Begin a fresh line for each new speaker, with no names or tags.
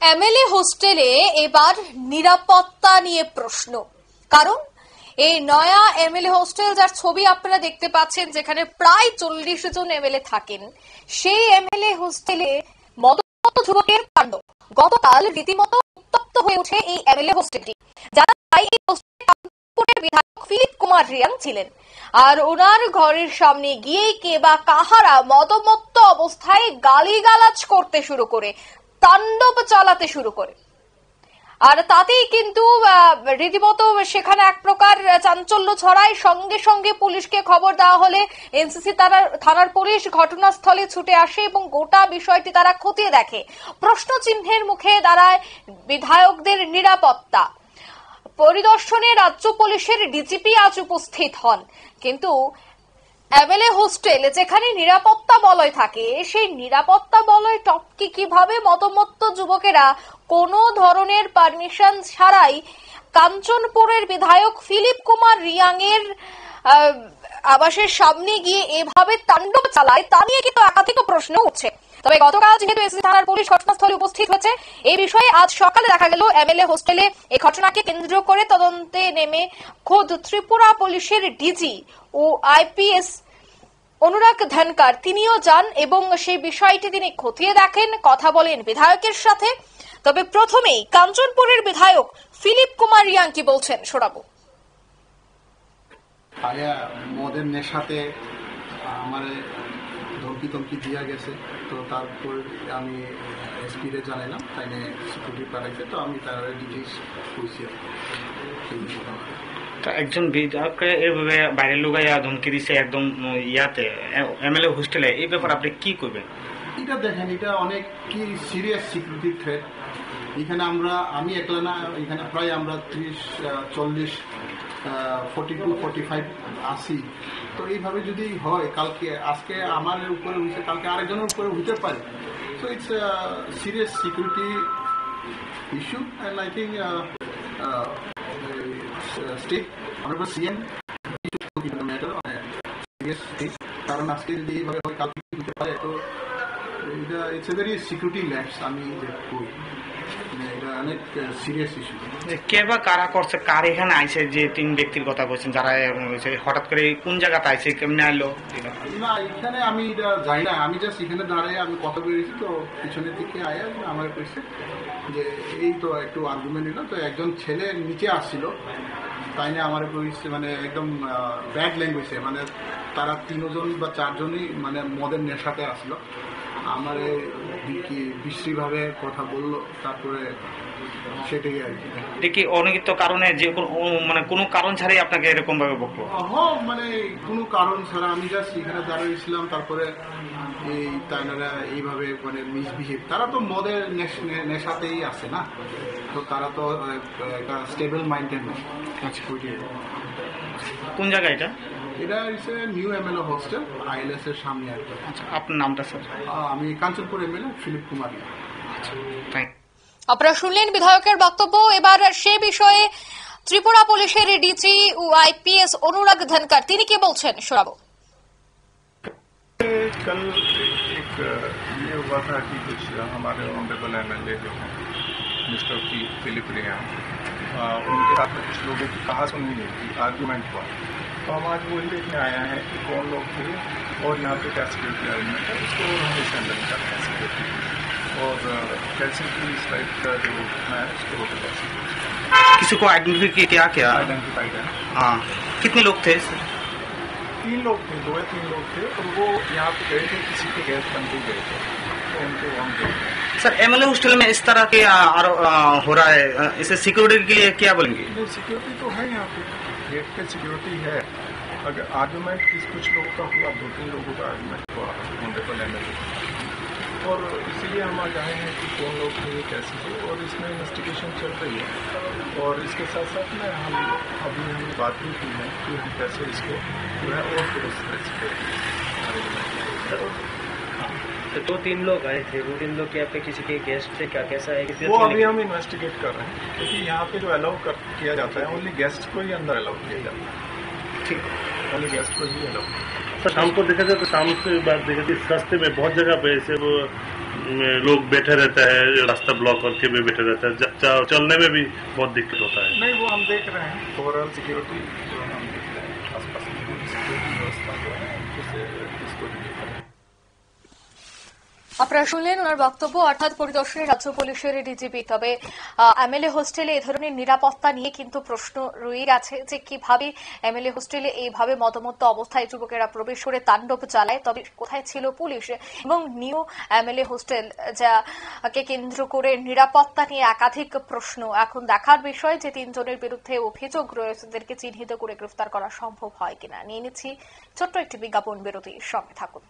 MLA হোস্টেলে এবার নিরাপত্তা নিয়ে প্রশ্ন। কারণ এই নয়া এমএলএ হোস্টেল যার ছবি আপনারা দেখতে পাচ্ছেন, যেখানে প্রায় 40 জন এমএলএ থাকেন, সেই এমএলএ হোস্টেলে মদমত্ত যুবকের কাণ্ড। গতকাল রীতিমতো উত্তপ্ত হয়ে ওঠে এই এমএলএ হোস্টেলটি। জানা যায় এই হোস্টেলে কানপুরের বিধায়ক ফিলিপ কুমার রিয়াং ছিলেন, আর ওনার ঘরের সামনে গিয়েই কে বা কাহারা মদমত্ত অবস্থায় গালিগালাজ করতে শুরু করে, তাণ্ডব চালাতে শুরু করে। আর তাতেই কিন্তু রীতিমতো সেখানে এক প্রকার চাঞ্চল্য ছড়ায়। সঙ্গে সঙ্গে পুলিশকে খবর দেওয়া হলে এনসিসি থানার পুলিশ ঘটনাস্থলে ছুটে আসে এবং গোটা বিষয়টি তারা খতিয়ে দেখে। প্রশ্ন চিহ্নের মুখে দাঁড়ায় বিধায়কদের নিরাপত্তা। পরিদর্শনে রাজ্য পুলিশের ডিজিপি আজ উপস্থিত হন, কিন্তু এমএলএ হোস্টেল যেখানে নিরাপত্তা বলয় থাকে, সেই নিরাপত্তা বলয় টপকে কিভাবে মদমত্ত যুবকেরা কোনো ধরনের পারমিশন ছাড়াই কাঞ্চনপুরের বিধায়ক ফিলিপ কুমার রিয়াং এর আবাসের সামনে গিয়ে এভাবে তাণ্ডব চালায়, তা নিয়ে কিন্তু একাধিক প্রশ্ন উঠছে। তবে গতকাল যেহেতু এসএসসি থানার পুলিশ ঘটনাস্থলে উপস্থিত হয়েছে, এই বিষয়ে আজ সকালে দেখা গেল এমএলএ হোস্টেলে এই ঘটনাকে কেন্দ্র করে তদন্তে নেমে খোদ ত্রিপুরা পুলিশের ডিজি ও আইপিএস অনুরাগ ধনকর তিনিও যান এবং সেই বিষয়টি তিনি খতিয়ে দেখেন, কথা বলেন বিধায়কের সাথে। তবে প্রথমেই কাঞ্চনপুরের বিধায়ক ফিলিপ কুমার রিয়াং কি বলছেন শোনাবো।
মদের নেশাতে আমার ধমকি দিয়া গেছে, তো তারপর আমি এসপিরে জানাইলাম, তাই সিকিউরিটি পাঠাইছে, তো আমি তার ডিটেইলস কইছি।
একজন বিধায়ককে এইভাবে বাইরের লোকাইয়া ধমকি দিছে একদম ইয়াতে এমএলএ হোস্টেলে, এই ব্যাপারে আপনি কি করবেন? এটা
দেখেন, এটা অনেক কি সিরিয়াস সিকিউরিটি থ্রেট। এখানে আমি একলা না, এখানে প্রায় আমরা 30-40 42-45 আসি। তো এইভাবে যদি হয়, আজকে আমার উপরে হয়েছে, কালকে আরেকজনের উপরে হইতে পারে। So it's serious security issue and I think state honourable CM matter serious thing. কারণ আজকে যদি এইভাবে হয়, কালকে হতে পারে। তো এটা it's a very security lapse. আমি কই এটা অনেক সিরিয়াস ইস্যু।
কে বা কারা করছে, কার এখানে আইছে, যে 3 ব্যক্তির কথা বলছেন, যারা হঠাৎ করে কোন জায়গাতে আইছে, কেমনে আইলো?
না, এখানে আমি এটা যাই না, আমি জাস্ট এখানে দাঁড়াই, আমি কথা বেরিয়েছি, তো পিছনের দিকে আয়া আমার কইছে যে এই তো একটু আর্গুমেন্ট নিল, তো একজন ছেলে নিচে আসছিল, তাই না আমার কইছে, মানে একদম ব্যাড ল্যাঙ্গুয়েজে, মানে তারা 3 জন বা 4 জনই মানে মদের নেশাতে আসলো। আমার বিশ্রীভাবে কথা বললো, তারপরে সেটাই আর কি।
দেখি অনিহিত কারণে, যে মানে কোনো কারণ ছাড়াই আপনাকে এরকম ভাবে বকলো?
মানে কোনো কারণ ছাড়া আমি জাস্ট এখানে দাঁড়িয়েছিলাম, তারপরে এই তাইনারা এইভাবে মানে মিসবিহেভ। তারা তো মদের নেশাতেই আছে না, তো তারা তো একটা স্টেবল মাইন্ডেড না।
কোন জায়গা এটা?
এটা হচ্ছে নিউ এমএলএ হোস্টেল, আইএলএস এর সামনে আর কি।
আচ্ছা, আপনার নামটা স্যার?
আমি কাঞ্চনপুর এমএলএ ফিলিপ কুমার।
আপনারা শুনলেন বিধায়কের বক্তব্য। এবার সে বিষয়ে ত্রিপুরা পুলিশের ডিজি ও আইপিএস অনুরাগ ধনকর তিনি কি বলছেন শোনাবো।
कल एक ये हुआ था कि कुछ हमारे ऑनरेबल एमएलए जो हैं मिस्टर फिलिप रियांग, उनके साथ में कुछ लोगों की कहासुनी नहीं थी, आर्गूमेंट हुआ। तो हम आज वो देखने आया है कि कौन लोग थे और यहाँ पे क्या सिक्योरिटी अरेंजमेंट है, उसको हम इस हैंडल कर रहे हैं सिक्योरिटी। और कैसे की इस टाइप का जो है उसको रोक कैसे
किसी को आइडेंटिफाई किया क्या?
आइडेंटिफाइड है।
हाँ, कितने लोग थे?
3 लोग थे, 2 या 3 लोग थे, और वो यहाँ पे गए थे, किसी के गैस बनते गए थे, तो उनको वहाँ गए।
सर, एमएलए हॉस्टल में इस तरह के हो रहा है, इसे सिक्योरिटी के लिए क्या बोलेंगे?
सिक्योरिटी तो है यहाँ पे, गेट पे सिक्योरिटी है। अगर आर्गूमेंट कुछ लोगों का हुआ, 2-3 लोगों का आर्गूमेंट हुआ ऑनरेबल एमएलए, और इसीलिए हम आज आए हैं कि कौन लोग थे, कैसे थे, और इसमें इन्वेस्टिगेशन चल रही है। और इसके साथ साथ में हमने बात भी की है कि हम कैसे इसको जो है और
तो 2-3 लोग आए थे, वो 3 लोग क्या पे किसी के गेस्ट थे, क्या कैसा है?
वो अभी हम इन्वेस्टिगेट कर रहे हैं, क्योंकि यहाँ पे जो अलाउ किया जाता है ओनली गेस्ट को ही अंदर अलाउ किया जाता है। ठीक, ओनली गेस्ट को ही अलाउ।
सर, शाम को देखा जाए तो शाम के बाद देखा थी रास्ते में बहुत जगह पे ऐसे वो लोग बैठे रहते हैं, रास्ता ब्लॉक करके भी बैठे रहते हैं, चलने में भी बहुत दिक्कत होता है।
नहीं, वो हम देख रहे हैं ओवरऑल सिक्योरिटी जो हम देख रहे हैं, आसपास की पूरी सिक्योरिटी व्यवस्था जो है इसको भी देख रहे हैं।
আপনারা শুনলেন ওনার বক্তব্য, অর্থাৎ পরিদর্শনে রাজ্য পুলিশের ডিজিপি। তবে এমএলএ হোস্টেলে এ ধরনের নিরাপত্তা নিয়ে কিন্তু প্রশ্ন রয়ে গেছে যে কিভাবে এমএলএ হোস্টেলে এইভাবে মদমত্ত অবস্থায় যুবকেরা প্রবেশ করে তাণ্ডব চালায়, তবে কোথায় ছিল পুলিশ? এবং নিউ এমএলএ হোস্টেল যাকে কেন্দ্র করে নিরাপত্তা নিয়ে একাধিক প্রশ্ন। এখন দেখার বিষয় যে 3 জনের বিরুদ্ধে অভিযোগ রয়েছে, তাদেরকে চিহ্নিত করে গ্রেফতার করা সম্ভব হয় কিনা। নিয়ে নিচ্ছি ছোট্ট একটি বিজ্ঞাপন বিরতি, সঙ্গে থাকুন।